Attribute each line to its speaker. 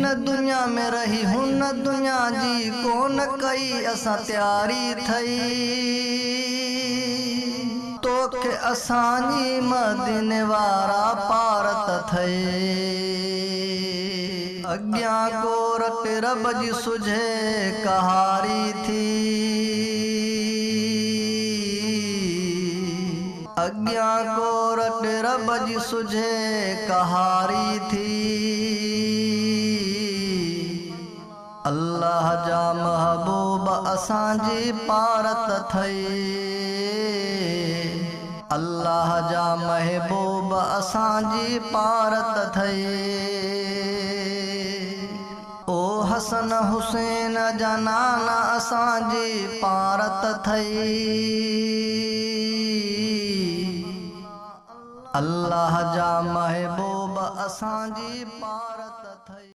Speaker 1: हिन दुनिया में रही हुन दुनिया जी कोन कई असां तैयारी थई तोखे असांजी मदीने वारा पारत थई अग्यां कोरट रब जी सुझे कहारी थी अग्यां कोरट रब जी सुझे कहारी थी अल्लाह जा महबूब असांजी पारत थई अल्लाह जा महबूब असांजी पारत थई ओ हसन हुसैन जा नाना असांजी पारत थई अल्लाह जा महबूब असांजी पारत